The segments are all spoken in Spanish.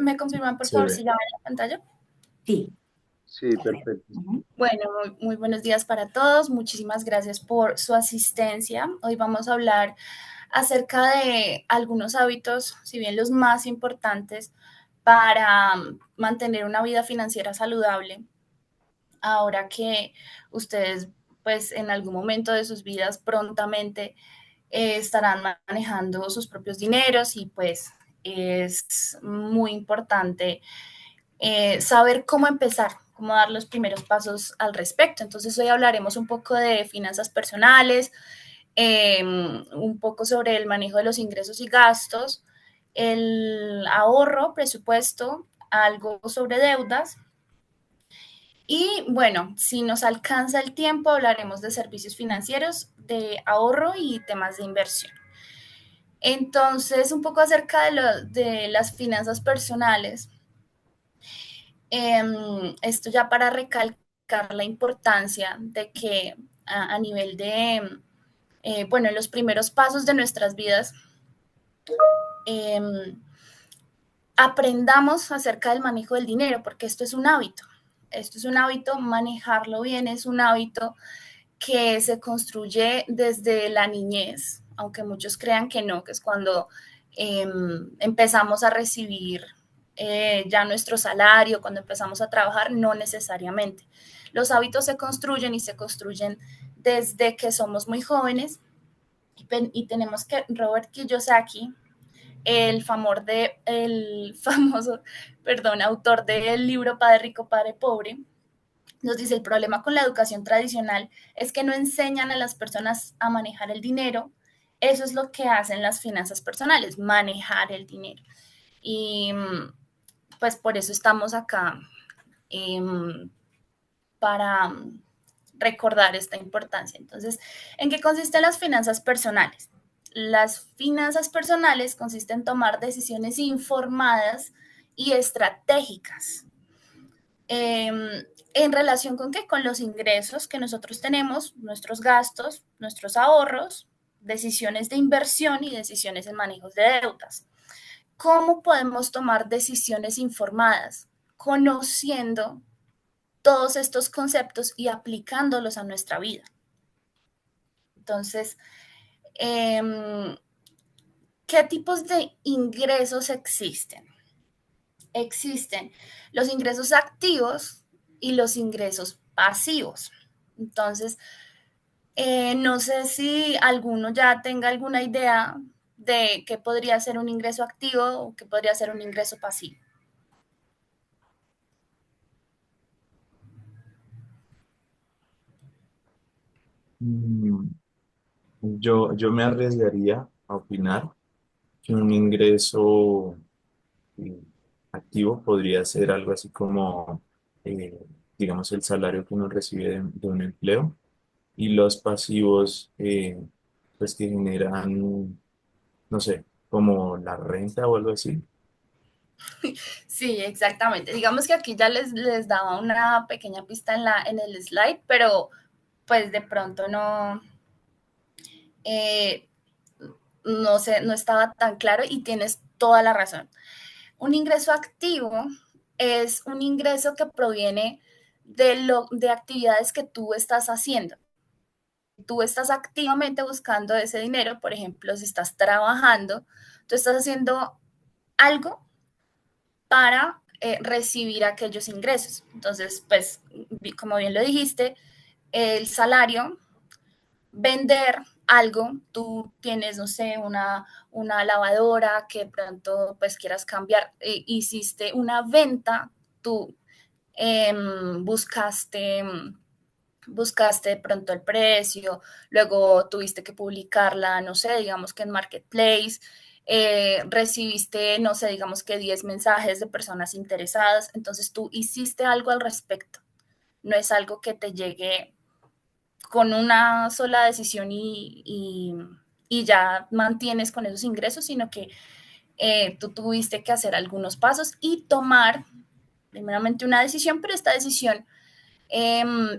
¿Me confirman, por Se favor, si ve. ya ven la pantalla? Sí, Sí, ya veo. perfecto. Ujú. Bueno, muy buenos días para todos. Muchísimas gracias por su asistencia. Hoy vamos a hablar acerca de algunos hábitos, si bien los más importantes, para mantener una vida financiera saludable. Ahora que ustedes, pues, en algún momento de sus vidas prontamente estarán manejando sus propios dineros y pues es muy importante saber cómo empezar, cómo dar los primeros pasos al respecto. Entonces hoy hablaremos un poco de finanzas personales, un poco sobre el manejo de los ingresos y gastos, el ahorro, presupuesto, algo sobre deudas. Y bueno, si nos alcanza el tiempo, hablaremos de servicios financieros, de ahorro y temas de inversión. Entonces, un poco acerca de las finanzas personales. Esto ya para recalcar la importancia de que a nivel de, bueno, en los primeros pasos de nuestras vidas, eh, aprendamos acerca del manejo del dinero, porque esto es un hábito. Esto es un hábito, manejarlo bien es un hábito que se construye desde la niñez, aunque muchos crean que no, que es cuando empezamos a recibir ya nuestro salario, cuando empezamos a trabajar, no necesariamente. Los hábitos se construyen y se construyen desde que somos muy jóvenes y tenemos que Robert Kiyosaki, el famoso, perdón, autor del libro Padre Rico, Padre Pobre, nos dice, el problema con la educación tradicional es que no enseñan a las personas a manejar el dinero. Eso es lo que hacen las finanzas personales, manejar el dinero. Y pues por eso estamos acá, eh, para recordar esta importancia. Entonces, ¿en qué consisten las finanzas personales? Las finanzas personales consisten en tomar decisiones informadas y estratégicas. ¿En relación con qué? Con los ingresos que nosotros tenemos, nuestros gastos, nuestros ahorros, decisiones de inversión y decisiones en manejos de deudas. ¿Cómo podemos tomar decisiones informadas? Conociendo todos estos conceptos y aplicándolos a nuestra vida. Entonces, ¿qué tipos de ingresos existen? Existen los ingresos activos y los ingresos pasivos. Entonces, no sé si alguno ya tenga alguna idea de qué podría ser un ingreso activo o qué podría ser un ingreso pasivo. Mm, yo me arriesgaría a opinar que un ingreso eh, activo podría ser algo así como, eh, digamos, el salario que uno recibe de un empleo y los pasivos, pues que generan, no sé, como la renta o algo así. Sí, exactamente. Digamos que aquí ya les daba una pequeña pista en el slide, pero pues de pronto eh, no sé, no estaba tan claro y tienes toda la razón. Un ingreso activo es un ingreso que proviene de actividades que tú estás haciendo. Tú estás activamente buscando ese dinero, por ejemplo, si estás trabajando, tú estás haciendo algo para recibir aquellos ingresos. Entonces, pues, como bien lo dijiste, el salario, vender algo, tú tienes, no sé, una lavadora que pronto pues quieras cambiar, hiciste una venta, tú eh, buscaste buscaste de pronto el precio, luego tuviste que publicarla, no sé, digamos que en Marketplace, recibiste, no sé, digamos que 10 mensajes de personas interesadas, entonces tú hiciste algo al respecto, no es algo que te llegue con una sola decisión y ya mantienes con esos ingresos, sino que tú tuviste que hacer algunos pasos y tomar primeramente una decisión, pero esta decisión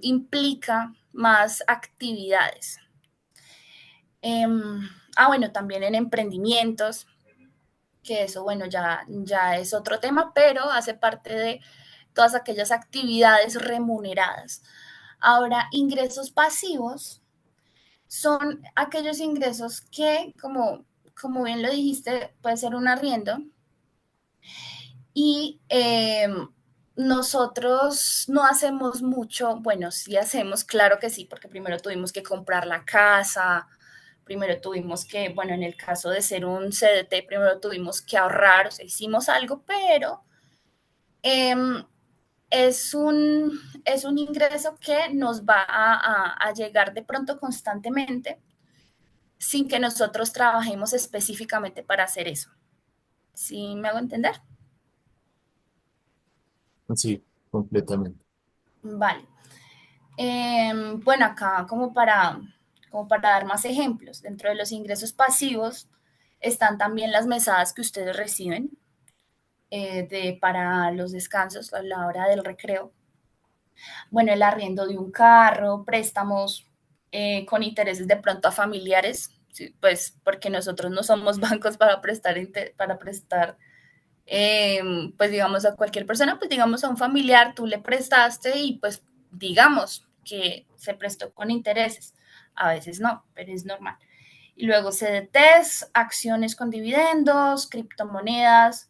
implica más actividades. Bueno, también en emprendimientos. que eso, bueno, ya es otro tema, pero hace parte de todas aquellas actividades remuneradas. Ahora, ingresos pasivos son aquellos ingresos que, como bien lo dijiste, puede ser un arriendo y nosotros no hacemos mucho, bueno, sí hacemos, claro que sí, porque primero tuvimos que comprar la casa, primero tuvimos que, bueno, en el caso de ser un CDT, primero tuvimos que ahorrar, o sea, hicimos algo, pero eh, es es un ingreso que nos va a llegar de pronto constantemente sin que nosotros trabajemos específicamente para hacer eso. ¿Sí me hago entender? Sí, completamente. Vale. Bueno, acá como para dar más ejemplos, dentro de los ingresos pasivos están también las mesadas que ustedes reciben para los descansos a la hora del recreo. Bueno, el arriendo de un carro, préstamos con intereses de pronto a familiares, sí, pues porque nosotros no somos bancos para prestar pues digamos a cualquier persona, pues digamos a un familiar, tú le prestaste y pues digamos que se prestó con intereses. A veces no, pero es normal. Y luego CDTs, acciones con dividendos, criptomonedas.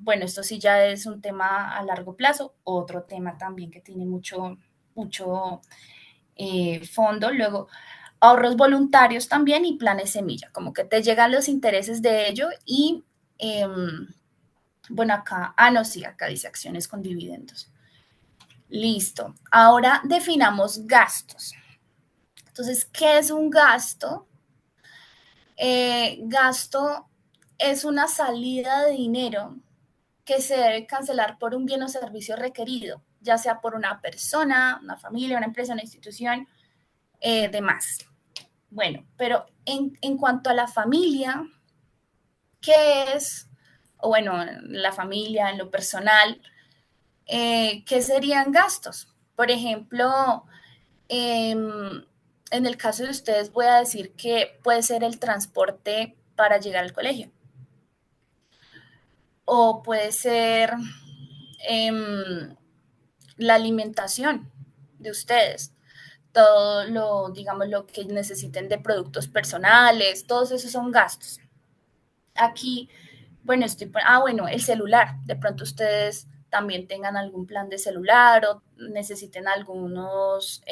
Bueno, esto sí ya es un tema a largo plazo, otro tema también que tiene mucho fondo. Luego, ahorros voluntarios también y planes semilla, como que te llegan los intereses de ello y bueno, acá, no, sí, acá dice acciones con dividendos. Listo. Ahora definamos gastos. Entonces, ¿qué es un gasto? Gasto es una salida de dinero que se debe cancelar por un bien o servicio requerido, ya sea por una persona, una familia, una empresa, una institución, demás. Bueno, pero en cuanto a la familia, ¿qué es? O bueno, la familia, en lo personal, ¿qué serían gastos? Por ejemplo, en el caso de ustedes voy a decir que puede ser el transporte para llegar al colegio o puede ser em, la alimentación de ustedes, todo lo, digamos, lo que necesiten de productos personales, todos esos son gastos. Aquí, bueno, bueno, el celular, de pronto ustedes también tengan algún plan de celular o necesiten algunos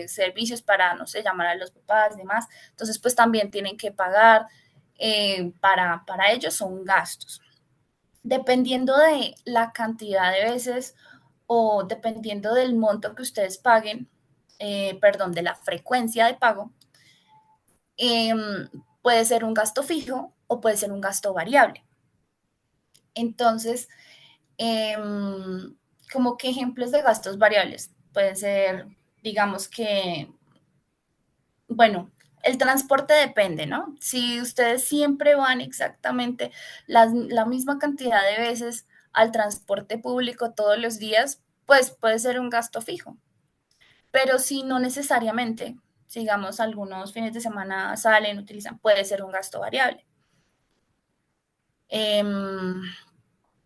servicios para, no sé, llamar a los papás y demás. Entonces, pues también tienen que pagar. Para ellos son gastos. Dependiendo de la cantidad de veces o dependiendo del monto que ustedes paguen, perdón, de la frecuencia de pago, eh, puede ser un gasto fijo o puede ser un gasto variable. Entonces, eh, como que ejemplos de gastos variables pueden ser, digamos que, bueno, el transporte depende, ¿no? Si ustedes siempre van exactamente la misma cantidad de veces al transporte público todos los días, pues puede ser un gasto fijo. Pero si no necesariamente, digamos, algunos fines de semana salen, utilizan, puede ser un gasto variable.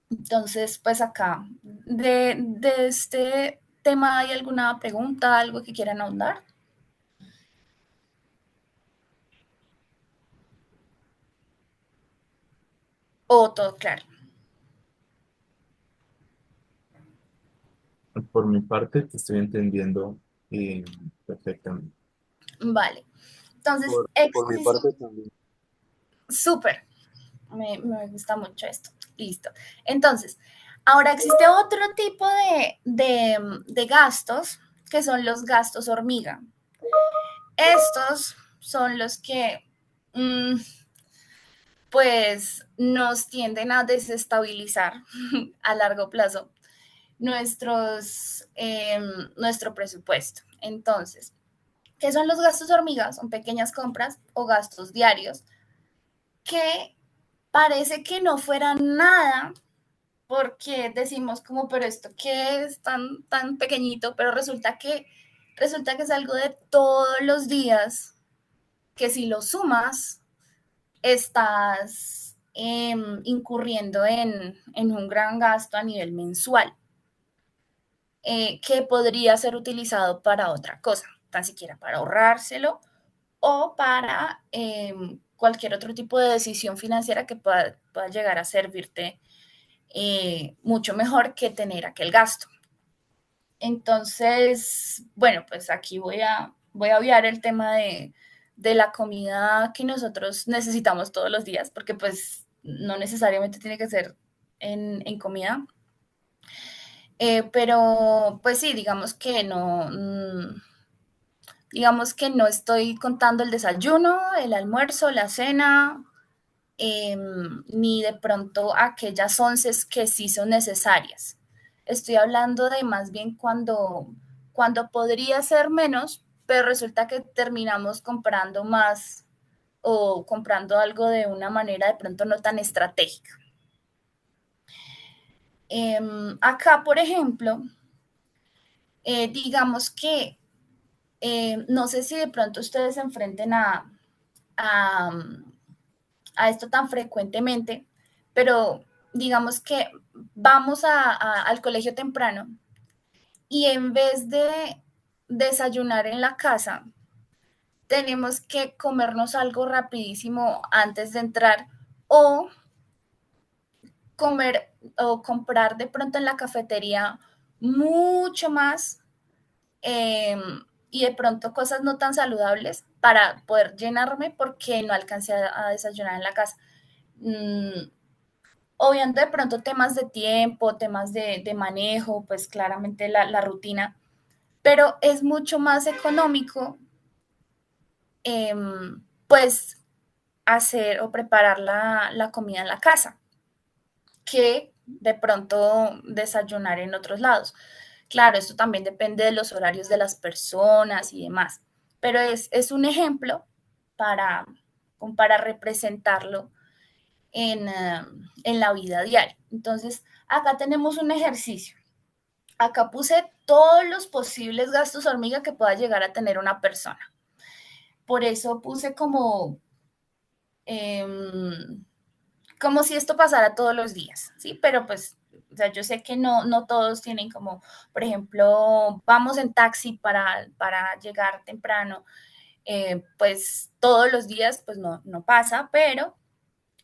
Entonces, pues acá, de este tema, ¿hay alguna pregunta, algo que quieran ahondar? ¿O todo claro? Por mi parte, te estoy entendiendo perfectamente. Vale. Entonces, Por mi parte también. súper, me gusta mucho esto. Listo. Entonces, ahora existe otro tipo de gastos que son los gastos hormiga. Estos son los que pues nos tienden a desestabilizar a largo plazo nuestro presupuesto. Entonces, ¿qué son los gastos hormigas? Son pequeñas compras o gastos diarios que parece que no fueran nada porque decimos como, pero esto qué es tan pequeñito, pero resulta que es algo de todos los días que si lo sumas, estás incurriendo en un gran gasto a nivel mensual, que podría ser utilizado para otra cosa, tan siquiera para ahorrárselo o para cualquier otro tipo de decisión financiera que pueda llegar a servirte mucho mejor que tener aquel gasto. Entonces, bueno, pues aquí voy a obviar el tema de la comida que nosotros necesitamos todos los días, porque pues no necesariamente tiene que ser en comida, pero pues sí, digamos que no estoy contando el desayuno, el almuerzo, la cena, ni de pronto aquellas onces que sí son necesarias. Estoy hablando de más bien cuando podría ser menos, pero resulta que terminamos comprando más o comprando algo de una manera de pronto no tan estratégica. Acá, por ejemplo, digamos que no sé si de pronto ustedes se enfrenten a, a esto tan frecuentemente, pero digamos que vamos al colegio temprano y en vez de desayunar en la casa, tenemos que comernos algo rapidísimo antes de entrar o comer o comprar de pronto en la cafetería mucho más eh, y de pronto cosas no tan saludables para poder llenarme porque no alcancé a desayunar en la casa. Mm, Obviando de pronto temas de tiempo, temas de manejo, pues claramente la rutina, pero es mucho más económico, pues hacer o preparar la comida en la casa que de pronto desayunar en otros lados. Claro, esto también depende de los horarios de las personas y demás, pero es un ejemplo para, para representarlo en la vida diaria. Entonces, acá tenemos un ejercicio. Acá puse todos los posibles gastos hormiga que pueda llegar a tener una persona. Por eso puse eh, como si esto pasara todos los días, ¿sí? Pero pues, o sea, yo sé que no todos tienen como, por ejemplo, vamos en taxi para llegar temprano, pues todos los días, pues no pasa, pero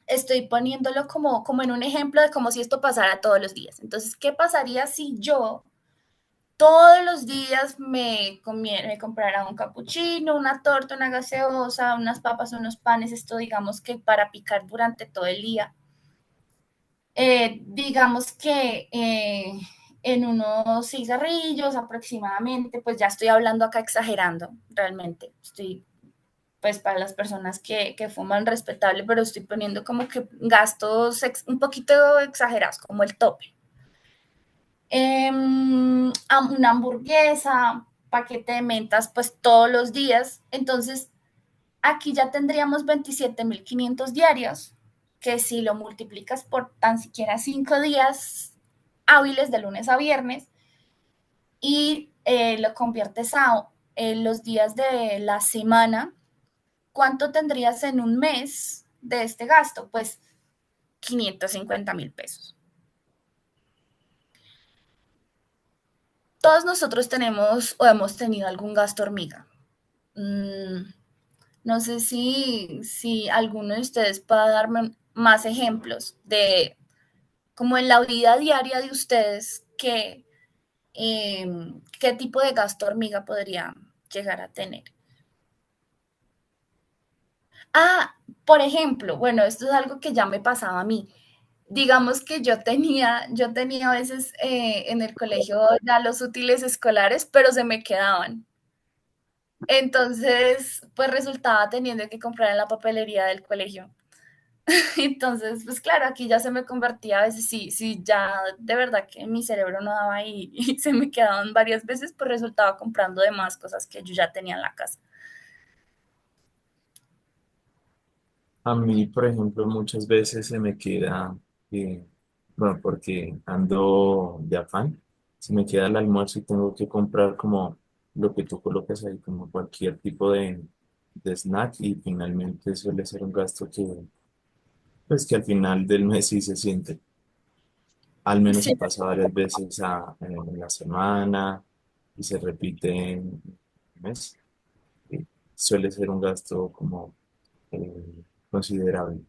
estoy poniéndolo como en un ejemplo de como si esto pasara todos los días. Entonces, ¿qué pasaría si yo todos los días me comprara un capuchino, una torta, una gaseosa, unas papas, unos panes, esto digamos que para picar durante todo el día? Digamos que en unos cigarrillos aproximadamente, pues ya estoy hablando acá exagerando, realmente. Estoy, pues para las personas que fuman respetable, pero estoy poniendo como que gastos un poquito exagerados, como el tope. Una hamburguesa, paquete de mentas, pues todos los días. Entonces, aquí ya tendríamos 27.500 diarios, que si lo multiplicas por tan siquiera 5 días hábiles de lunes a viernes y lo conviertes a los días de la semana, ¿cuánto tendrías en un mes de este gasto? Pues 550.000 pesos. Todos nosotros tenemos o hemos tenido algún gasto hormiga. Mm, no sé si alguno de ustedes pueda darme más ejemplos de como en la vida diaria de ustedes qué tipo de gasto hormiga podría llegar a tener. Ah, por ejemplo, bueno, esto es algo que ya me pasaba a mí. Digamos que yo tenía a veces en el colegio ya los útiles escolares, pero se me quedaban. Entonces, pues resultaba teniendo que comprar en la papelería del colegio. Entonces, pues claro, aquí ya se me convertía a veces, sí, ya de verdad que mi cerebro no daba y se me quedaban varias veces, pues resultaba comprando demás cosas que yo ya tenía en la casa. A mí, por ejemplo, muchas veces se me queda, eh, bueno, porque ando de afán, se me queda el almuerzo y tengo que comprar como lo que tú colocas ahí, como cualquier tipo de snack y finalmente suele ser un gasto que pues que al final del mes sí se siente. Al menos Sí, si pasa varias veces en la semana y se repite en el mes, eh, suele ser un gasto como considerable.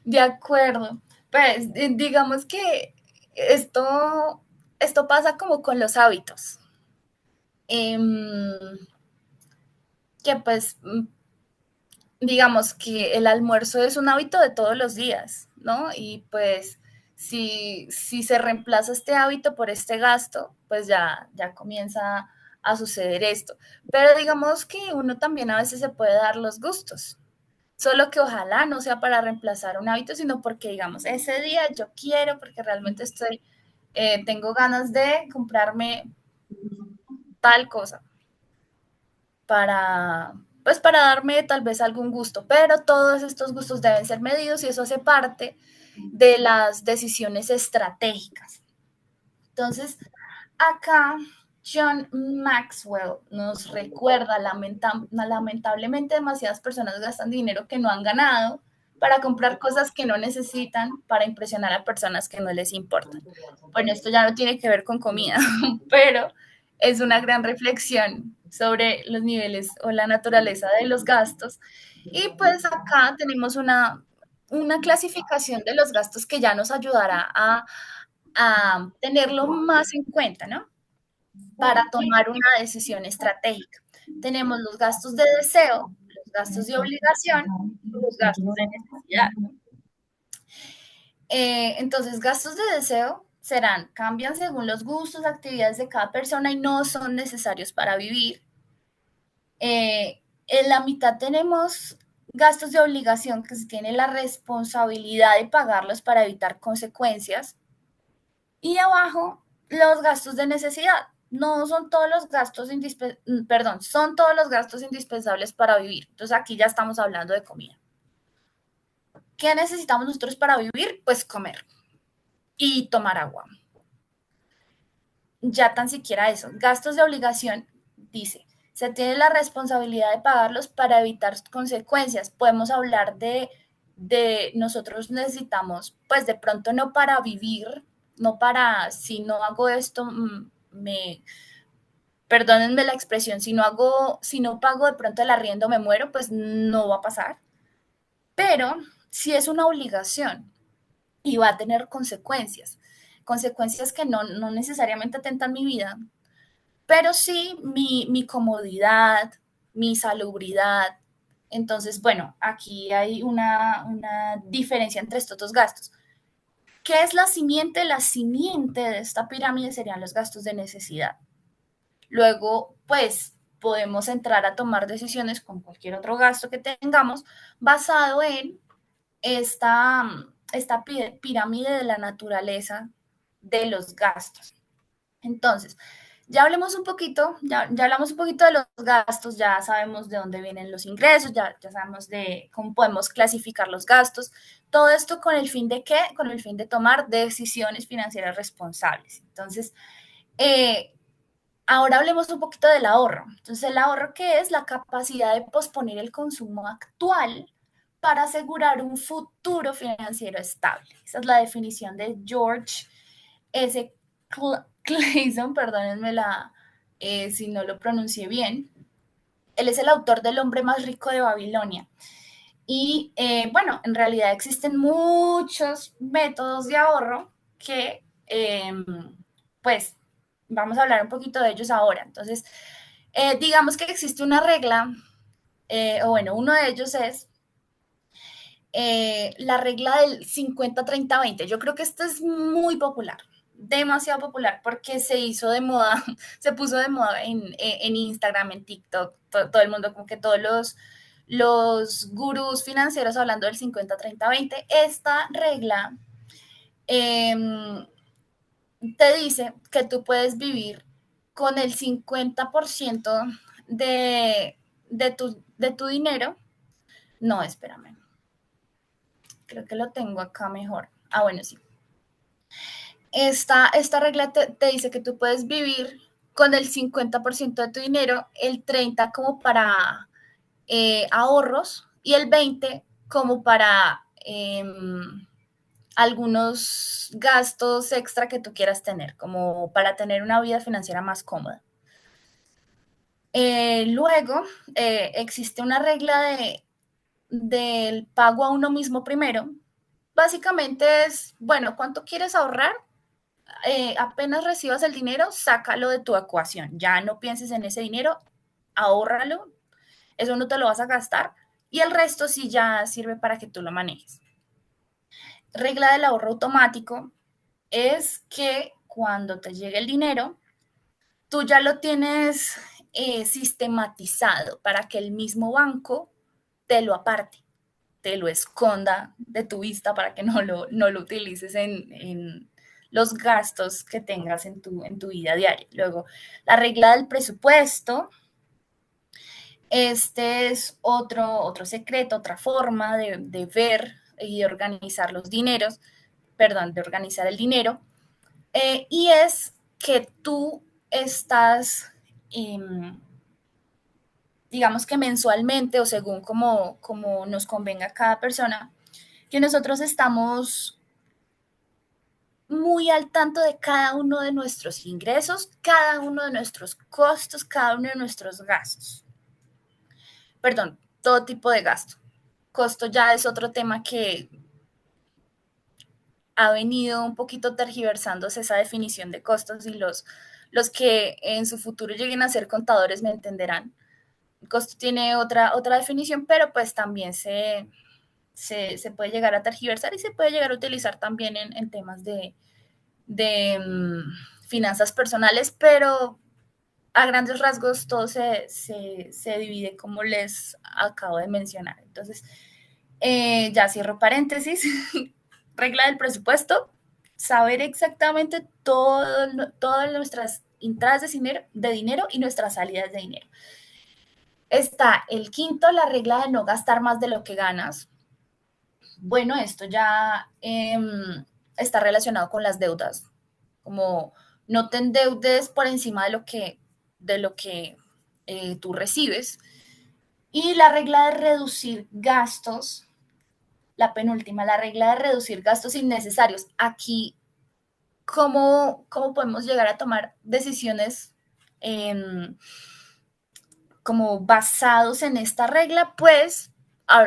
de acuerdo. Pues digamos que esto pasa como con los hábitos. Em, que pues digamos que el almuerzo es un hábito de todos los días, ¿no? Y pues si se reemplaza este hábito por este gasto, pues ya comienza a suceder esto. Pero digamos que uno también a veces se puede dar los gustos, solo que ojalá no sea para reemplazar un hábito, sino porque digamos, ese día yo quiero, porque realmente tengo ganas de comprarme tal cosa para, pues para darme tal vez algún gusto, pero todos estos gustos deben ser medidos y eso hace parte de las decisiones estratégicas. Entonces, acá John Maxwell nos recuerda, lamentablemente demasiadas personas gastan dinero que no han ganado para comprar cosas que no necesitan para impresionar a personas que no les importan. Bueno, esto ya no tiene que ver con comida, pero es una gran reflexión sobre los niveles o la naturaleza de los gastos. Y pues acá tenemos una clasificación de los gastos que ya nos ayudará a tenerlo más en cuenta, ¿no? Para tomar una decisión estratégica. Tenemos los gastos de deseo, los gastos de obligación y los gastos de necesidad. Entonces, gastos de deseo cambian según los gustos, actividades de cada persona y no son necesarios para vivir. En la mitad tenemos gastos de obligación que se tiene la responsabilidad de pagarlos para evitar consecuencias. Y abajo, los gastos de necesidad. No son todos los gastos perdón, son todos los gastos indispensables para vivir. Entonces aquí ya estamos hablando de comida. ¿Qué necesitamos nosotros para vivir? Pues comer y tomar agua. Ya tan siquiera eso. Gastos de obligación, dice, se tiene la responsabilidad de pagarlos para evitar consecuencias. Podemos hablar de nosotros necesitamos, pues de pronto no para vivir, no para, si no hago esto, perdónenme la expresión, si no pago de pronto el arriendo me muero, pues no va a pasar. Pero si es una obligación y va a tener consecuencias, consecuencias que no necesariamente atentan mi vida, pero sí mi comodidad, mi salubridad. Entonces, bueno, aquí hay una diferencia entre estos dos gastos. ¿Qué es la simiente? La simiente de esta pirámide serían los gastos de necesidad. Luego, pues podemos entrar a tomar decisiones con cualquier otro gasto que tengamos basado en esta pirámide de la naturaleza de los gastos. Entonces, ya hablemos un poquito, ya hablamos un poquito de los gastos, ya sabemos de dónde vienen los ingresos, ya sabemos de cómo podemos clasificar los gastos. Todo esto con el fin de qué? Con el fin de tomar decisiones financieras responsables. Entonces, eh, ahora hablemos un poquito del ahorro. Entonces, el ahorro, ¿qué es? La capacidad de posponer el consumo actual para asegurar un futuro financiero estable. Esa es la definición de George S. Clayson, perdónenme si no lo pronuncié bien. Él es el autor del hombre más rico de Babilonia. Y bueno, en realidad existen muchos métodos de ahorro que, pues, vamos a hablar un poquito de ellos ahora. Entonces, digamos que existe una regla, o bueno, uno de ellos es la regla del 50-30-20. Yo creo que esto es muy popular, demasiado popular, porque se hizo de moda, se puso de moda en Instagram, en TikTok, todo el mundo, como que todos los gurús financieros hablando del 50-30-20. Esta regla eh, te dice que tú puedes vivir con el 50% de tu dinero. No, espérame, creo que lo tengo acá mejor. Ah, bueno, sí. Esta regla te dice que tú puedes vivir con el 50% de tu dinero, el 30% como para ahorros y el 20% como para algunos gastos extra que tú quieras tener, como para tener una vida financiera más cómoda. Luego, existe una regla del pago a uno mismo primero. Básicamente es, bueno, ¿cuánto quieres ahorrar? Apenas recibas el dinero, sácalo de tu ecuación. Ya no pienses en ese dinero, ahórralo, eso no te lo vas a gastar y el resto sí ya sirve para que tú lo manejes. Regla del ahorro automático es que cuando te llegue el dinero, tú ya lo tienes sistematizado para que el mismo banco te lo aparte, te lo esconda de tu vista para que no lo utilices en los gastos que tengas en tu vida diaria. Luego, la regla del presupuesto. Este es otro secreto, otra forma de ver y de organizar los dineros, perdón, de organizar el dinero, y es que tú estás, eh, digamos que mensualmente o según como nos convenga a cada persona, que nosotros estamos muy al tanto de cada uno de nuestros ingresos, cada uno de nuestros costos, cada uno de nuestros gastos. Perdón, todo tipo de gasto. Costo ya es otro tema que ha venido un poquito tergiversándose esa definición de costos y los que en su futuro lleguen a ser contadores me entenderán. El costo tiene otra definición, pero pues también se puede llegar a tergiversar y se puede llegar a utilizar también en temas de finanzas personales, pero a grandes rasgos todo se divide como les acabo de mencionar. Entonces, ya cierro paréntesis. Regla del presupuesto, saber exactamente todas nuestras entradas de dinero y nuestras salidas de dinero. Está el quinto, la regla de no gastar más de lo que ganas. Bueno, esto ya está relacionado con las deudas, como no te endeudes por encima de lo que tú recibes. Y la regla de reducir gastos, la penúltima, la regla de reducir gastos innecesarios. Aquí, ¿cómo podemos llegar a tomar decisiones en, como basados en esta regla? Pues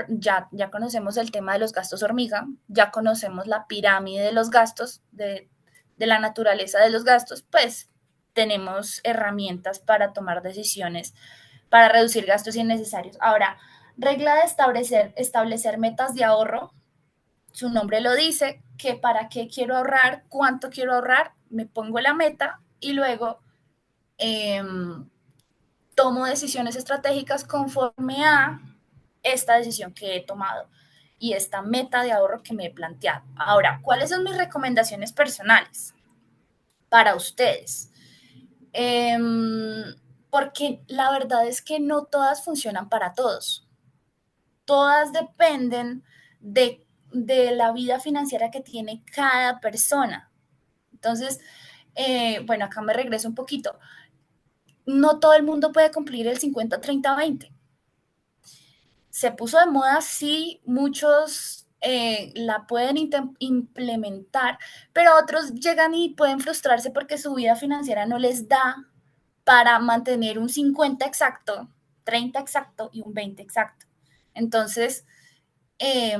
ya conocemos el tema de los gastos hormiga, ya conocemos la pirámide de los gastos, de la naturaleza de los gastos, pues tenemos herramientas para tomar decisiones, para reducir gastos innecesarios. Ahora, regla de establecer metas de ahorro. Su nombre lo dice, que para qué quiero ahorrar, cuánto quiero ahorrar, me pongo la meta y luego eh, tomo decisiones estratégicas conforme a esta decisión que he tomado y esta meta de ahorro que me he planteado. Ahora, ¿cuáles son mis recomendaciones personales para ustedes? Eh, Porque la verdad es que no todas funcionan para todos. Todas dependen de la vida financiera que tiene cada persona. Entonces, bueno, acá me regreso un poquito. No todo el mundo puede cumplir el 50-30-20. Se puso de moda, sí, muchos la pueden implementar, pero otros llegan y pueden frustrarse porque su vida financiera no les da para mantener un 50 exacto, 30 exacto y un 20 exacto. Entonces, eh,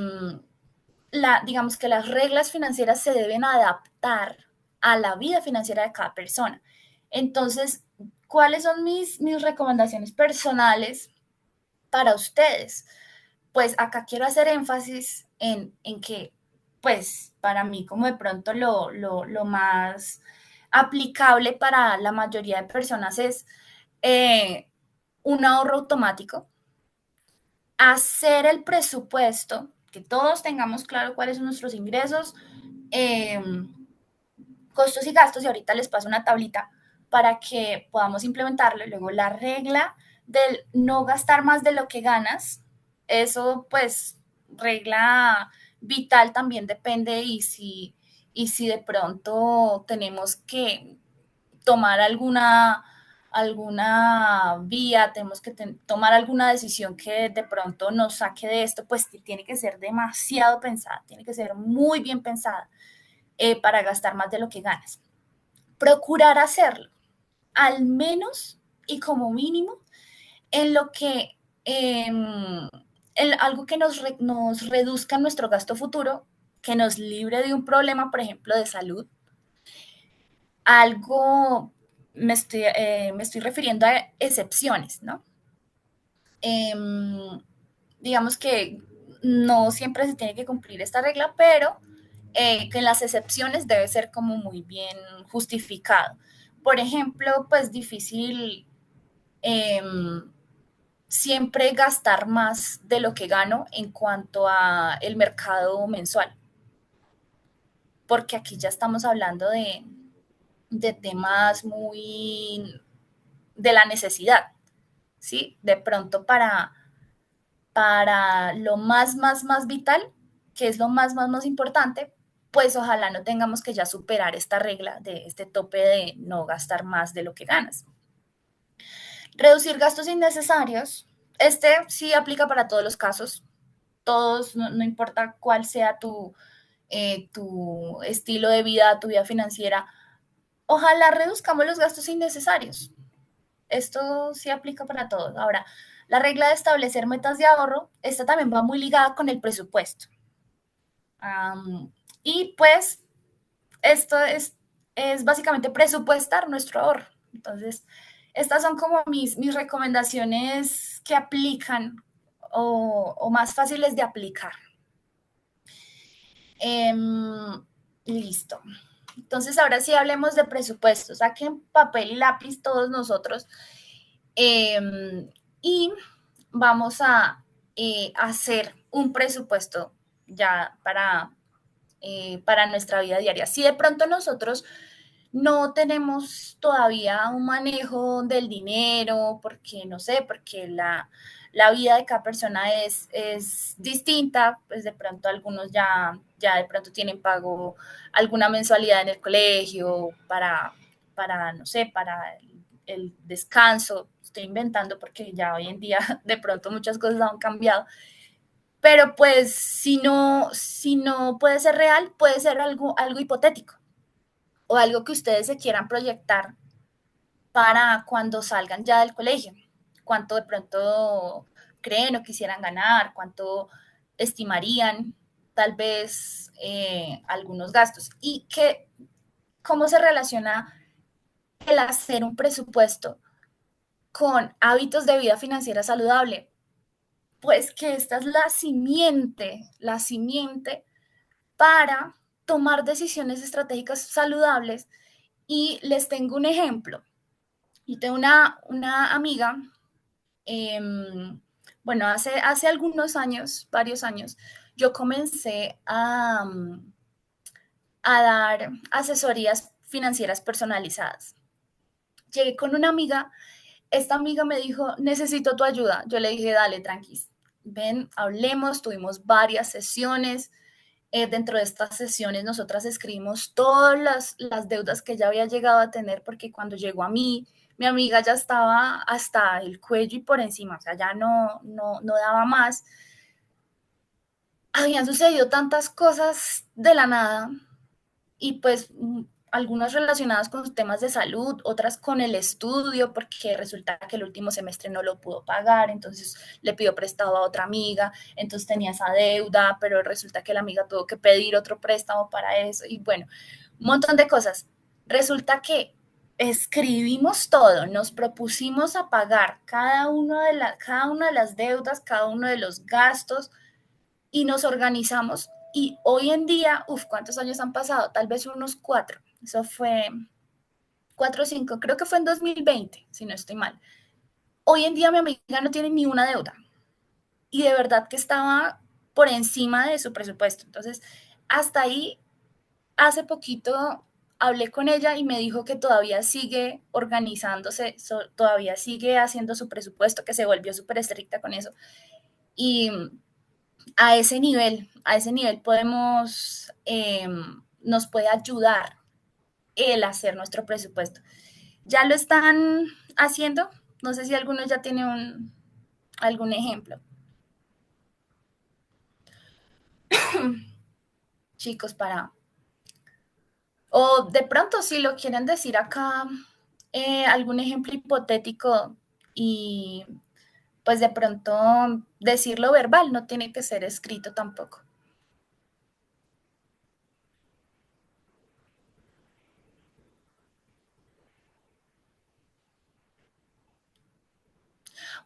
digamos que las reglas financieras se deben adaptar a la vida financiera de cada persona. Entonces, ¿cuáles son mis recomendaciones personales para ustedes? Pues acá quiero hacer énfasis en que, pues para mí como de pronto lo más aplicable para la mayoría de personas es un ahorro automático, hacer el presupuesto, que todos tengamos claro cuáles son nuestros ingresos, eh, costos y gastos, y ahorita les paso una tablita para que podamos implementarlo. Y luego la regla del no gastar más de lo que ganas, eso pues regla vital también depende y si de pronto tenemos que tomar alguna alguna vía, tenemos que tomar alguna decisión que de pronto nos saque de esto, pues tiene que ser demasiado pensada, tiene que ser muy bien pensada para gastar más de lo que ganas. Procurar hacerlo, al menos y como mínimo, en lo que, en algo que nos reduzca nuestro gasto futuro, que nos libre de un problema, por ejemplo, de salud, algo, me estoy refiriendo a excepciones, ¿no? Eh, digamos que no siempre se tiene que cumplir esta regla, pero que en las excepciones debe ser como muy bien justificado. Por ejemplo, pues difícil eh, siempre gastar más de lo que gano en cuanto a el mercado mensual, porque aquí ya estamos hablando de temas muy de la necesidad, ¿sí? De pronto para lo más vital, que es lo más importante, pues ojalá no tengamos que ya superar esta regla de este tope de no gastar más de lo que ganas. Reducir gastos innecesarios, este sí aplica para todos los casos, todos, no importa cuál sea tu estilo de vida, tu vida financiera, ojalá reduzcamos los gastos innecesarios. Esto sí aplica para todos. Ahora, la regla de establecer metas de ahorro, esta también va muy ligada con el presupuesto. Y pues esto es básicamente presupuestar nuestro ahorro. Entonces, estas son como mis recomendaciones que aplican o más fáciles de aplicar. Listo. Entonces, ahora sí hablemos de presupuesto. Saquen papel y lápiz todos nosotros y vamos a hacer un presupuesto ya para nuestra vida diaria. Si de pronto nosotros no tenemos todavía un manejo del dinero, porque no sé, porque la vida de cada persona es distinta, pues de pronto algunos ya de pronto tienen pago alguna mensualidad en el colegio no sé, para el descanso. Estoy inventando porque ya hoy en día de pronto muchas cosas han cambiado. Pero pues si no puede ser real, puede ser algo hipotético o algo que ustedes se quieran proyectar para cuando salgan ya del colegio. Cuánto de pronto creen o quisieran ganar, cuánto estimarían tal vez algunos gastos. Y cómo se relaciona el hacer un presupuesto con hábitos de vida financiera saludable. Pues que esta es la simiente para tomar decisiones estratégicas saludables. Y les tengo un ejemplo. Y tengo una amiga, eh, bueno, hace algunos años, varios años, yo comencé a dar asesorías financieras personalizadas. Llegué con una amiga, esta amiga me dijo, necesito tu ayuda. Yo le dije, dale, tranquis, ven, hablemos, tuvimos varias sesiones. Dentro de estas sesiones nosotras escribimos todas las deudas que ella había llegado a tener, porque cuando llegó a mí, mi amiga ya estaba hasta el cuello y por encima, o sea, ya no daba más. Habían sucedido tantas cosas de la nada y pues algunas relacionadas con temas de salud, otras con el estudio, porque resulta que el último semestre no lo pudo pagar, entonces le pidió prestado a otra amiga, entonces tenía esa deuda, pero resulta que la amiga tuvo que pedir otro préstamo para eso y bueno, un montón de cosas. Resulta que escribimos todo, nos propusimos a pagar cada una de las deudas, cada uno de los gastos y nos organizamos y hoy en día, ¿cuántos años han pasado? Tal vez unos 4. Eso fue 4 o 5, creo que fue en 2020, si no estoy mal. Hoy en día mi amiga no tiene ni una deuda y de verdad que estaba por encima de su presupuesto. Entonces, hasta ahí, hace poquito hablé con ella y me dijo que todavía sigue organizándose, todavía sigue haciendo su presupuesto, que se volvió súper estricta con eso. Y a ese nivel podemos, nos puede ayudar el hacer nuestro presupuesto. Ya lo están haciendo. No sé si alguno ya tiene algún ejemplo. Chicos, o de pronto si lo quieren decir acá, algún ejemplo hipotético y pues de pronto decirlo verbal, no tiene que ser escrito tampoco.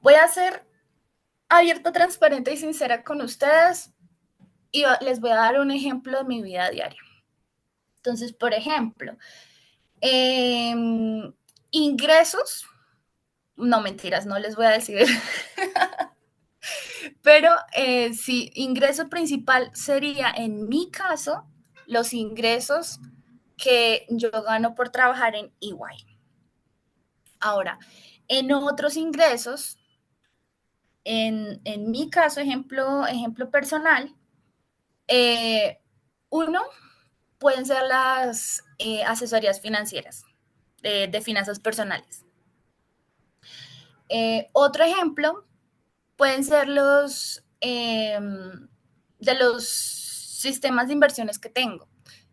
Voy a ser abierta, transparente y sincera con ustedes y les voy a dar un ejemplo de mi vida diaria. Entonces, por ejemplo, eh, ingresos, no mentiras, no les voy a decir, pero sí, ingreso principal sería en mi caso los ingresos que yo gano por trabajar en EY. Ahora, en otros ingresos, en mi caso, ejemplo personal, eh, uno pueden ser las asesorías financieras de finanzas personales. Otro ejemplo pueden ser de los sistemas de inversiones que tengo.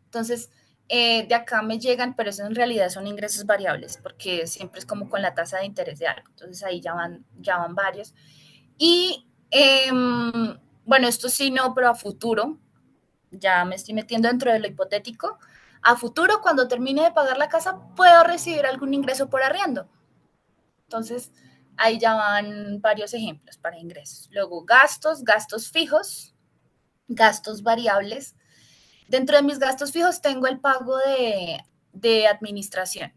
Entonces, de acá me llegan, pero eso en realidad son ingresos variables, porque siempre es como con la tasa de interés de algo. Entonces ahí ya van varios. Y bueno, esto sí no, pero a futuro, ya me estoy metiendo dentro de lo hipotético. A futuro, cuando termine de pagar la casa, puedo recibir algún ingreso por arriendo. Entonces, ahí ya van varios ejemplos para ingresos. Luego, gastos fijos, gastos variables. Dentro de mis gastos fijos tengo el pago de administración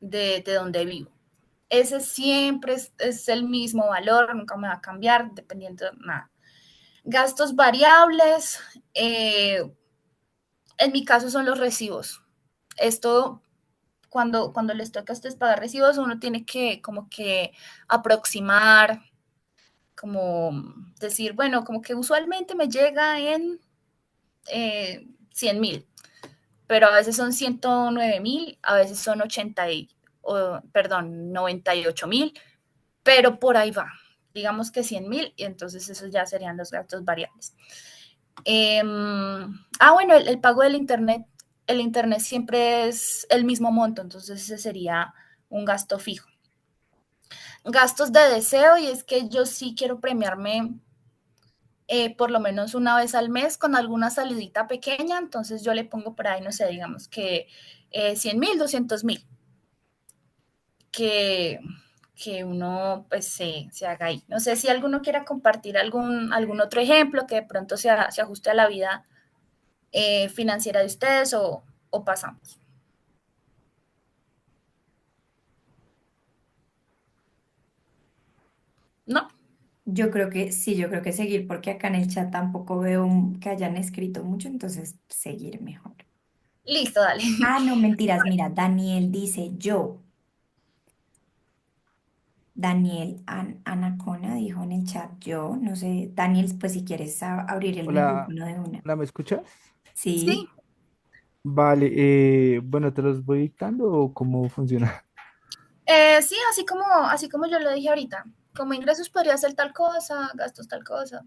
de donde vivo. Ese siempre es el mismo valor, nunca me va a cambiar, dependiendo de nada. Gastos variables, en mi caso son los recibos. Esto, cuando les toca a ustedes pagar recibos, uno tiene que como que aproximar, como decir, bueno, como que usualmente me llega en 100,000, pero a veces son 109,000, a veces son 98,000, pero por ahí va. Digamos que 100,000, y entonces esos ya serían los gastos variables. Bueno, el pago del internet, el internet siempre es el mismo monto, entonces ese sería un gasto fijo. Gastos de deseo, y es que yo sí quiero premiarme por lo menos una vez al mes con alguna salidita pequeña, entonces yo le pongo por ahí, no sé, digamos que 100,000, 200,000, que, que uno pues se haga ahí. No sé si alguno quiera compartir algún otro ejemplo que de pronto se ajuste a la vida financiera de ustedes o pasamos. ¿No? Yo creo que sí, yo creo que seguir, porque acá en el chat tampoco veo que hayan escrito mucho, entonces seguir mejor. Listo, dale. Ah, no, mentiras, mira, Daniel dice yo. Daniel Anacona dijo en el chat yo, no sé, Daniel, pues si quieres abrir el Hola, micrófono de una. hola, ¿me escuchas? Sí, Sí, Vale, bueno, ¿te los voy dictando o cómo funciona? sí, así como yo le dije ahorita, como ingresos podría ser tal cosa, gastos tal cosa.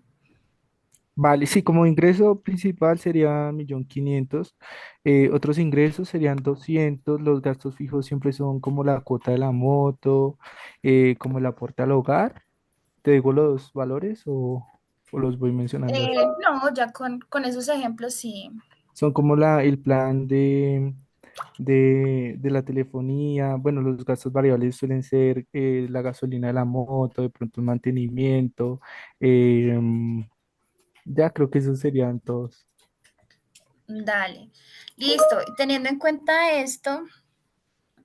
Vale, sí, como ingreso principal sería 1.500.000, otros ingresos serían 200, los gastos fijos siempre son como la cuota de la moto, como el aporte al hogar. ¿Te digo los valores o los voy mencionando así? No, ya con esos ejemplos sí. Son como el plan de la telefonía. Bueno, los gastos variables suelen ser la gasolina de la moto, de pronto el mantenimiento. Ya creo que esos serían todos. Dale. Listo. Teniendo en cuenta esto,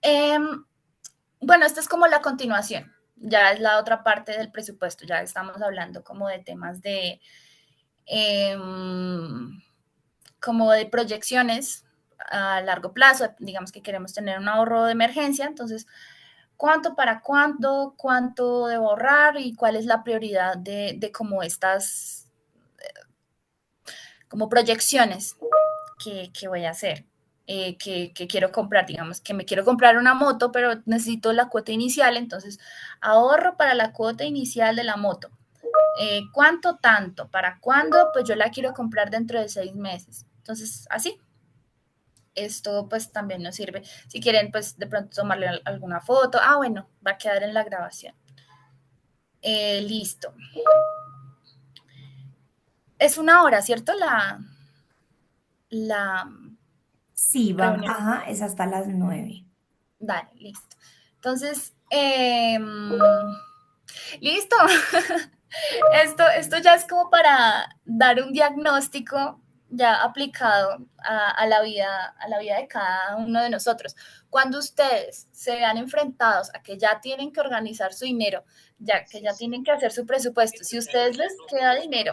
em, bueno, esto es como la continuación. Ya es la otra parte del presupuesto. Ya estamos hablando como de temas em, como de proyecciones a largo plazo. Digamos que queremos tener un ahorro de emergencia. Entonces, ¿cuánto para cuándo? ¿Cuánto debo ahorrar? ¿Y cuál es la prioridad de como estas, como proyecciones que voy a hacer? que quiero comprar, digamos que me quiero comprar una moto, pero necesito la cuota inicial, entonces ahorro para la cuota inicial de la moto. ¿Cuánto tanto? ¿Para cuándo? Pues yo la quiero comprar dentro de 6 meses. Entonces, así, esto pues también nos sirve. Si quieren, pues de pronto tomarle alguna foto. Ah, bueno, va a quedar en la grabación. Listo. Es una hora, ¿cierto? La Sí, va, reunión. ajá, es hasta las 9. Dale, listo. Entonces, listo. Esto ya es como para dar un diagnóstico ya aplicado a la vida de cada uno de nosotros. Cuando ustedes se vean enfrentados a que ya tienen que organizar su dinero, ya que ya tienen que hacer su presupuesto, si a ustedes les queda dinero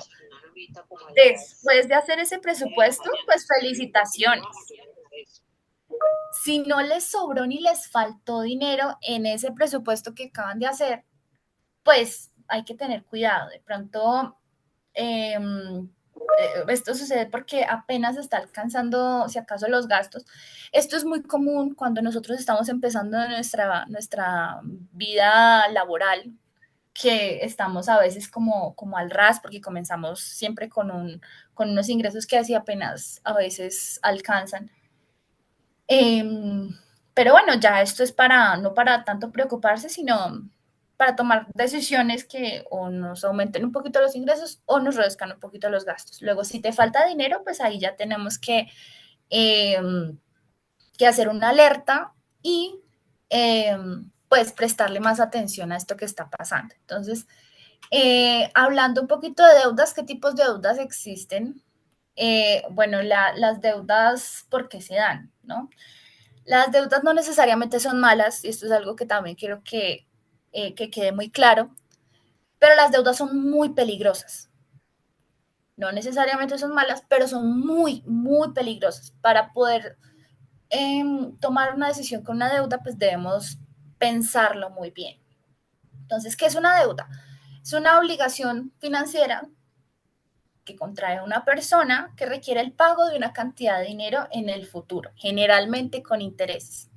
después de hacer ese presupuesto, pues felicitaciones. Si no les sobró ni les faltó dinero en ese presupuesto que acaban de hacer, pues hay que tener cuidado. De pronto, esto sucede porque apenas está alcanzando, si acaso, los gastos. Esto es muy común cuando nosotros estamos empezando nuestra vida laboral, que estamos a veces como al ras, porque comenzamos siempre con unos ingresos que así apenas a veces alcanzan. Pero bueno, ya esto es no para tanto preocuparse, sino para tomar decisiones que o nos aumenten un poquito los ingresos o nos reduzcan un poquito los gastos. Luego, si te falta dinero, pues ahí ya tenemos eh, que hacer una alerta y pues prestarle más atención a esto que está pasando. Entonces, hablando un poquito de deudas, ¿qué tipos de deudas existen? Bueno, las deudas, ¿por qué se dan? ¿No? Las deudas no necesariamente son malas, y esto es algo que también quiero que quede muy claro, pero las deudas son muy peligrosas. No necesariamente son malas, pero son muy, muy peligrosas. Para poder tomar una decisión con una deuda, pues debemos pensarlo muy bien. Entonces, ¿qué es una deuda? Es una obligación financiera que contrae una persona que requiere el pago de una cantidad de dinero en el futuro, generalmente con intereses.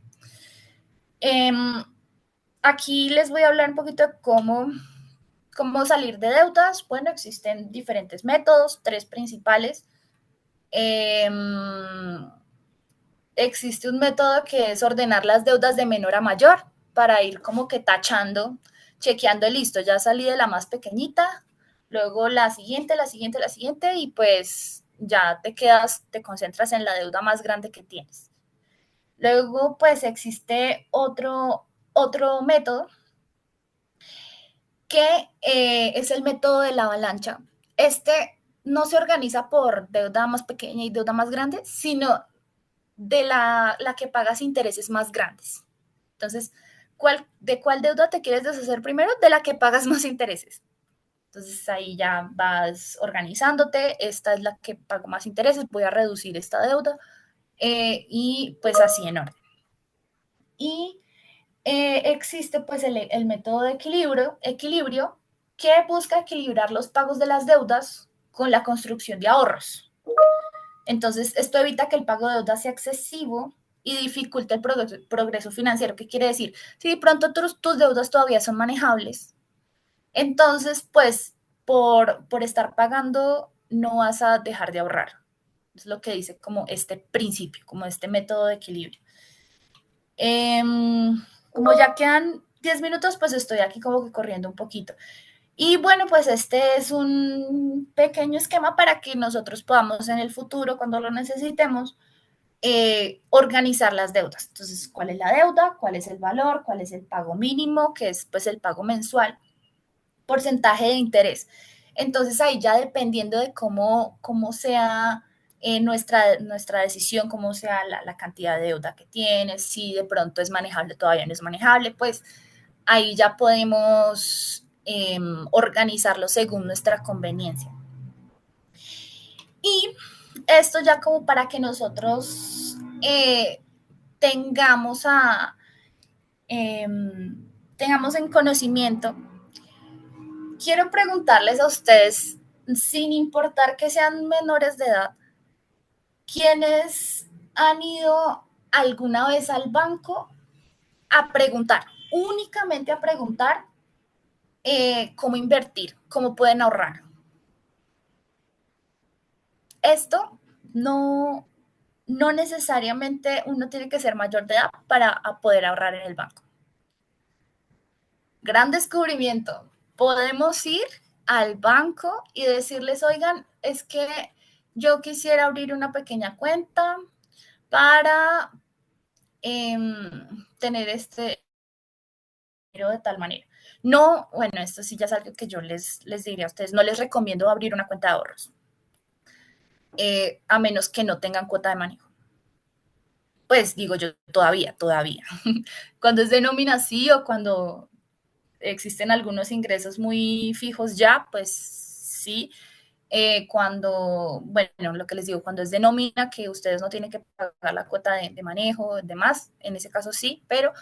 Aquí les voy a hablar un poquito de cómo salir de deudas. Bueno, existen diferentes métodos, tres principales. Eh, Existe un método que es ordenar las deudas de menor a mayor para ir como que tachando, chequeando, listo, ya salí de la más pequeñita, luego la siguiente, la siguiente, la siguiente y pues ya te concentras en la deuda más grande que tienes. Luego pues existe otro método que es el método de la avalancha. Este no se organiza por deuda más pequeña y deuda más grande, sino de la que pagas intereses más grandes. Entonces, ¿de cuál deuda te quieres deshacer primero? De la que pagas más intereses. Entonces ahí ya vas organizándote, esta es la que pago más intereses, voy a reducir esta deuda y pues así en orden. Y existe pues el método de equilibrio que busca equilibrar los pagos de las deudas con la construcción de ahorros. Entonces, esto evita que el pago de deuda sea excesivo y dificulte el progreso financiero. ¿Qué quiere decir? Si de pronto tus deudas todavía son manejables, entonces, pues, por estar pagando, no vas a dejar de ahorrar. Es lo que dice como este principio, como este método de equilibrio. Como ya quedan 10 minutos, pues estoy aquí como que corriendo un poquito. Y bueno, pues este es un pequeño esquema para que nosotros podamos en el futuro, cuando lo necesitemos, organizar las deudas. Entonces, ¿cuál es la deuda? ¿Cuál es el valor? ¿Cuál es el pago mínimo? Que es pues el pago mensual. Porcentaje de interés. Entonces ahí ya dependiendo de cómo sea nuestra decisión, cómo sea la cantidad de deuda que tienes, si de pronto es manejable, todavía no es manejable, pues ahí ya podemos organizarlo según nuestra conveniencia. Y esto ya como para que nosotros tengamos tengamos en conocimiento, quiero preguntarles a ustedes, sin importar que sean menores de edad, ¿quiénes han ido alguna vez al banco a preguntar, únicamente a preguntar cómo invertir, cómo pueden ahorrar? Esto no necesariamente uno tiene que ser mayor de edad para poder ahorrar en el banco. Gran descubrimiento. Podemos ir al banco y decirles, oigan, es que yo quisiera abrir una pequeña cuenta para tener este dinero de tal manera. No, bueno, esto sí ya es algo que yo les diría a ustedes, no les recomiendo abrir una cuenta de ahorros, a menos que no tengan cuota de manejo. Pues digo yo, todavía. Cuando es de nómina sí, o cuando existen algunos ingresos muy fijos ya, pues sí. Cuando, bueno, lo que les digo, cuando es de nómina, que ustedes no tienen que pagar la cuota de manejo, demás, en ese caso sí, pero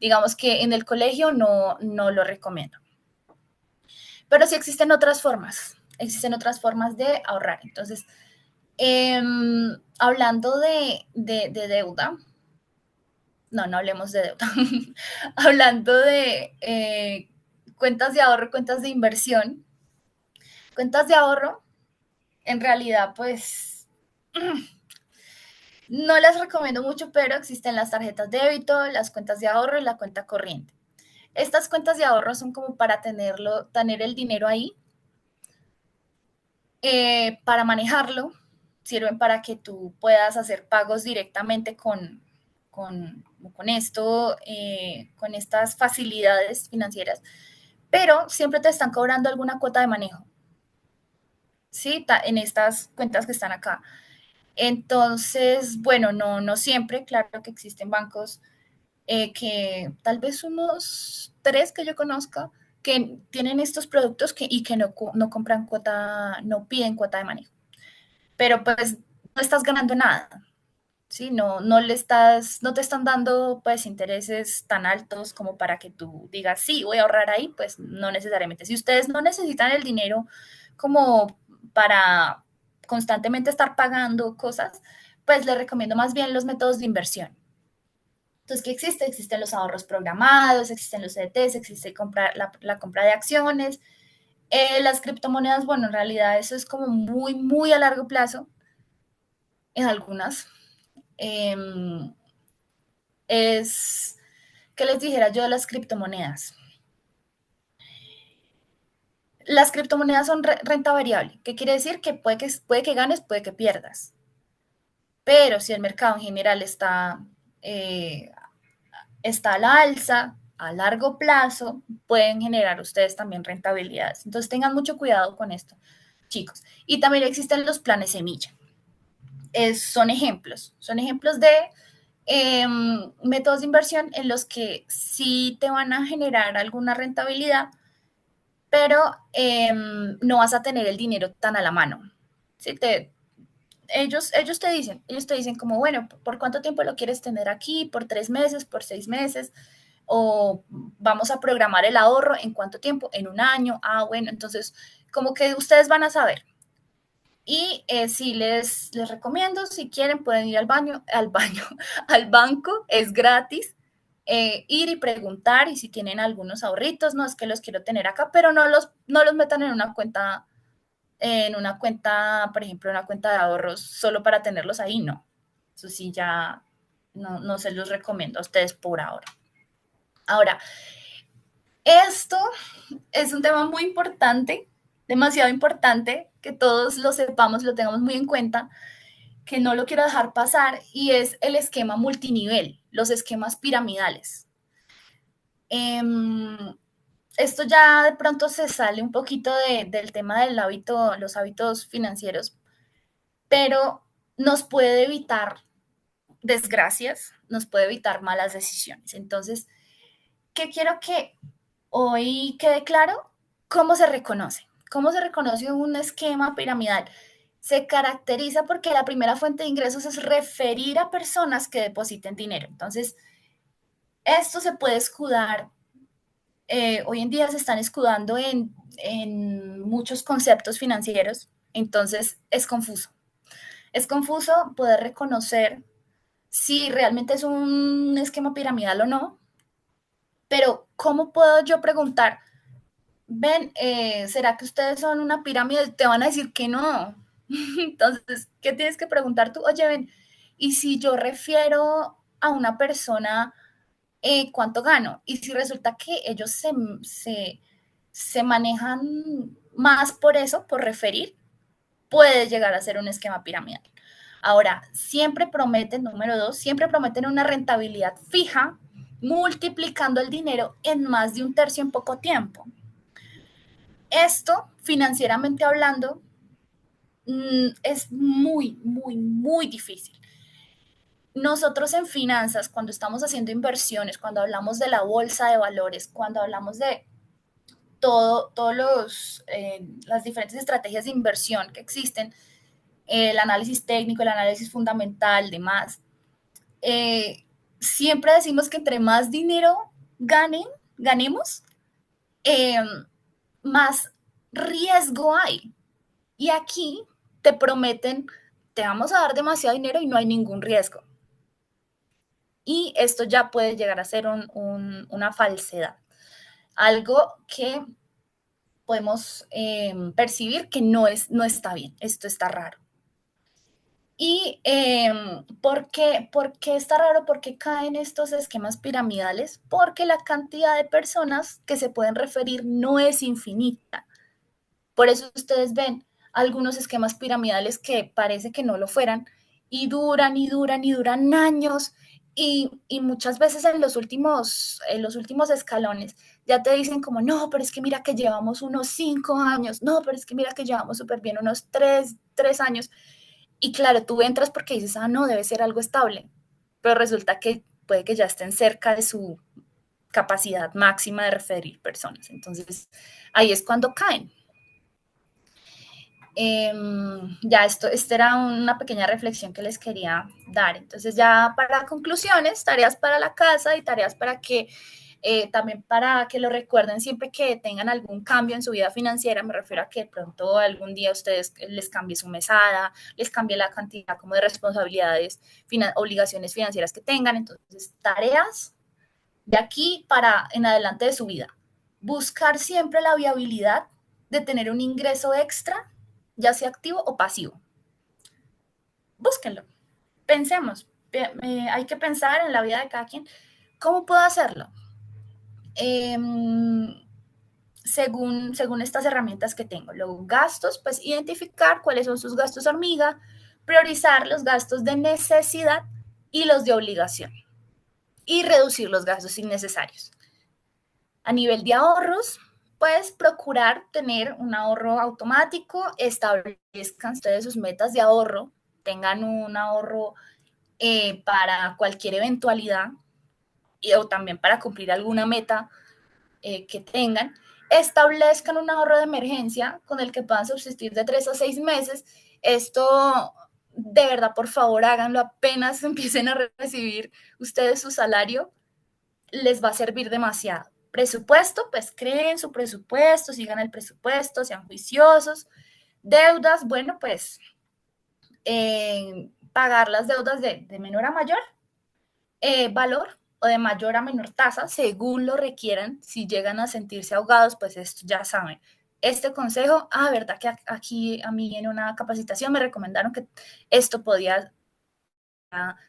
digamos que en el colegio no lo recomiendo. Pero sí existen otras formas de ahorrar. Entonces, hablando de deuda, no hablemos de deuda, hablando de cuentas de ahorro, cuentas de inversión, cuentas de ahorro, en realidad, pues no las recomiendo mucho, pero existen las tarjetas de débito, las cuentas de ahorro y la cuenta corriente. Estas cuentas de ahorro son como para tener el dinero ahí, para manejarlo, sirven para que tú puedas hacer pagos directamente con esto, con estas facilidades financieras, pero siempre te están cobrando alguna cuota de manejo, ¿sí? En estas cuentas que están acá. Entonces, bueno, no siempre, claro que existen bancos que tal vez unos 3 que yo conozca que tienen estos productos y que no compran cuota, no piden cuota de manejo. Pero pues no estás ganando nada, ¿sí? No te están dando pues intereses tan altos como para que tú digas, sí, voy a ahorrar ahí, pues no necesariamente. Si ustedes no necesitan el dinero como para constantemente estar pagando cosas, pues les recomiendo más bien los métodos de inversión. Entonces, ¿qué existe? Existen los ahorros programados, existen los CDTs, existe la compra de acciones. Las criptomonedas, bueno, en realidad eso es como muy a largo plazo en algunas. Eh, ¿Qué les dijera yo de las criptomonedas? Las criptomonedas son renta variable. ¿Qué quiere decir? Que puede que ganes, puede que pierdas. Pero si el mercado en general eh, está a la alza, a largo plazo, pueden generar ustedes también rentabilidades. Entonces tengan mucho cuidado con esto, chicos. Y también existen los planes semilla. Son ejemplos de métodos de inversión en los que sí te van a generar alguna rentabilidad, pero no vas a tener el dinero tan a la mano. ¿Sí? Ellos te dicen como, bueno, ¿por cuánto tiempo lo quieres tener aquí? ¿Por 3 meses? ¿Por 6 meses? O vamos a programar el ahorro en cuánto tiempo, en un año. Ah, bueno, entonces como que ustedes van a saber. Y sí les recomiendo, si quieren, pueden ir al banco, es gratis. Ir y preguntar, y si tienen algunos ahorritos, no es que los quiero tener acá, pero no los metan en una cuenta, por ejemplo, una cuenta de ahorros solo para tenerlos ahí, no. Eso sí ya no se los recomiendo a ustedes por ahora. Ahora, esto es un tema muy importante, demasiado importante, que todos lo sepamos, lo tengamos muy en cuenta, que no lo quiero dejar pasar, y es el esquema multinivel, los esquemas piramidales. Esto ya de pronto se sale un poquito del tema del hábito, los hábitos financieros, pero nos puede evitar desgracias, nos puede evitar malas decisiones. Entonces, ¿qué quiero que hoy quede claro? ¿Cómo se reconoce? ¿Cómo se reconoce un esquema piramidal? Se caracteriza porque la primera fuente de ingresos es referir a personas que depositen dinero. Entonces, esto se puede escudar. Hoy en día se están escudando en muchos conceptos financieros, entonces es confuso. Es confuso poder reconocer si realmente es un esquema piramidal o no, pero ¿cómo puedo yo preguntar? Ven, ¿será que ustedes son una pirámide? Te van a decir que no. Entonces, ¿qué tienes que preguntar tú? Oye, ven, ¿y si yo refiero a una persona, cuánto gano? Y si resulta que ellos se manejan más por eso, por referir, puede llegar a ser un esquema piramidal. Ahora, siempre prometen, número dos, siempre prometen una rentabilidad fija, multiplicando el dinero en más de un tercio en poco tiempo. Esto, financieramente hablando, es muy, muy, muy difícil. Nosotros en finanzas, cuando estamos haciendo inversiones, cuando hablamos de la bolsa de valores, cuando hablamos de las diferentes estrategias de inversión que existen, el análisis técnico, el análisis fundamental, demás, eh, siempre decimos que entre más dinero ganemos, eh, más riesgo hay. Y aquí te prometen, te vamos a dar demasiado dinero y no hay ningún riesgo. Y esto ya puede llegar a ser una falsedad. Algo que podemos percibir que no está bien, esto está raro. ¿Y ¿por qué está raro? ¿Por qué caen estos esquemas piramidales? Porque la cantidad de personas que se pueden referir no es infinita. Por eso ustedes ven algunos esquemas piramidales que parece que no lo fueran y duran y duran y duran años y muchas veces en los últimos escalones ya te dicen como, no, pero es que mira que llevamos unos 5 años, no, pero es que mira que llevamos súper bien unos tres años. Y claro, tú entras porque dices, ah, no, debe ser algo estable, pero resulta que puede que ya estén cerca de su capacidad máxima de referir personas. Entonces, ahí es cuando caen. Ya esta era una pequeña reflexión que les quería dar. Entonces ya para conclusiones, tareas para la casa y tareas para que también para que lo recuerden siempre que tengan algún cambio en su vida financiera. Me refiero a que de pronto algún día a ustedes les cambie su mesada, les cambie la cantidad como de responsabilidades, obligaciones financieras que tengan. Entonces, tareas de aquí para en adelante de su vida. Buscar siempre la viabilidad de tener un ingreso extra, ya sea activo o pasivo. Búsquenlo, pensemos, hay que pensar en la vida de cada quien. ¿Cómo puedo hacerlo? Eh, según estas herramientas que tengo. Luego, gastos, pues identificar cuáles son sus gastos hormiga, priorizar los gastos de necesidad y los de obligación y reducir los gastos innecesarios. A nivel de ahorros, pues procurar tener un ahorro automático, establezcan ustedes sus metas de ahorro, tengan un ahorro para cualquier eventualidad o también para cumplir alguna meta que tengan, establezcan un ahorro de emergencia con el que puedan subsistir de 3 a 6 meses. Esto, de verdad, por favor, háganlo apenas empiecen a recibir ustedes su salario, les va a servir demasiado. Presupuesto, pues creen su presupuesto, sigan el presupuesto, sean juiciosos. Deudas, bueno, pues pagar las deudas de menor a mayor valor o de mayor a menor tasa, según lo requieran. Si llegan a sentirse ahogados, pues esto ya saben. Este consejo, verdad que aquí a mí en una capacitación me recomendaron que esto podía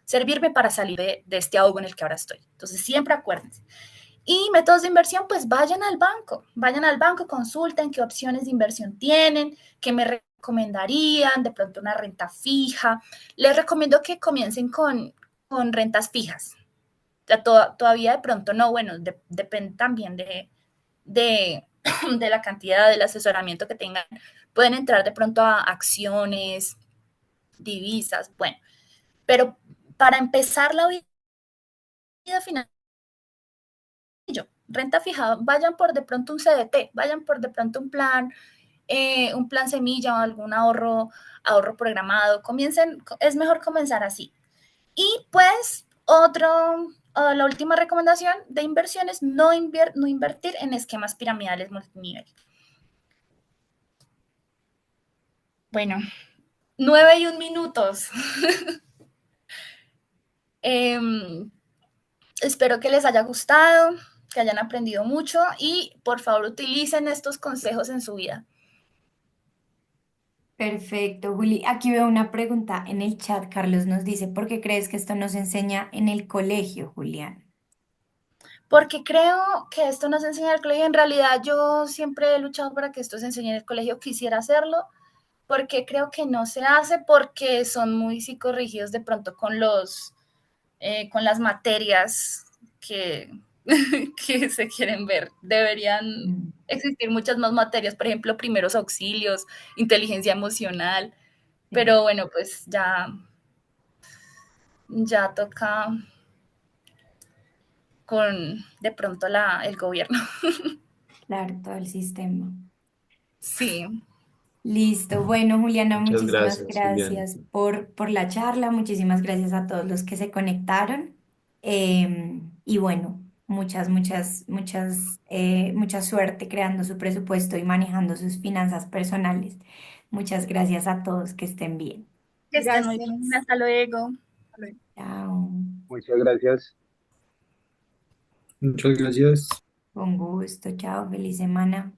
servirme para salir de este ahogo en el que ahora estoy. Entonces, siempre acuérdense. Y métodos de inversión, pues vayan al banco, consulten qué opciones de inversión tienen, qué me recomendarían, de pronto una renta fija. Les recomiendo que comiencen con rentas fijas. Ya todavía de pronto no, bueno, depende también de, de la cantidad del asesoramiento que tengan. Pueden entrar de pronto a acciones, divisas, bueno, pero para empezar la vida financiera, renta fija, vayan por de pronto un CDT, vayan por de pronto un plan semilla o algún ahorro programado. Comiencen, es mejor comenzar así. Y pues la última recomendación de inversiones, no invertir en esquemas piramidales multinivel. Bueno, 9:01. Em, Espero que les haya gustado, que hayan aprendido mucho y por favor utilicen estos consejos en su vida. Perfecto, Juli. Aquí veo una pregunta en el chat. Carlos nos dice, ¿por qué crees que esto nos enseña en el colegio, Julián? Porque creo que esto nos enseña en el colegio. En realidad yo siempre he luchado para que esto se enseñe en el colegio. Quisiera hacerlo porque creo que no se hace porque son muy psicorrígidos de pronto con las materias que, que se quieren ver. Deberían Mm, existir muchas más materias, por ejemplo, primeros auxilios, inteligencia emocional, sí, pero bueno, pues ya toca con de pronto el gobierno. claro, todo el sistema. Sí, Listo. Bueno, Juliana, Muchas muchísimas gracias, Julián. gracias por la charla. Muchísimas gracias a todos los que se conectaron. Y bueno, mucha suerte creando su presupuesto y manejando sus finanzas personales. Muchas gracias a todos. Que estén bien. que estén muy bien. Gracias. Hasta luego. Chao. Muchas gracias. Muchas gracias. Con gusto. Chao. Feliz semana.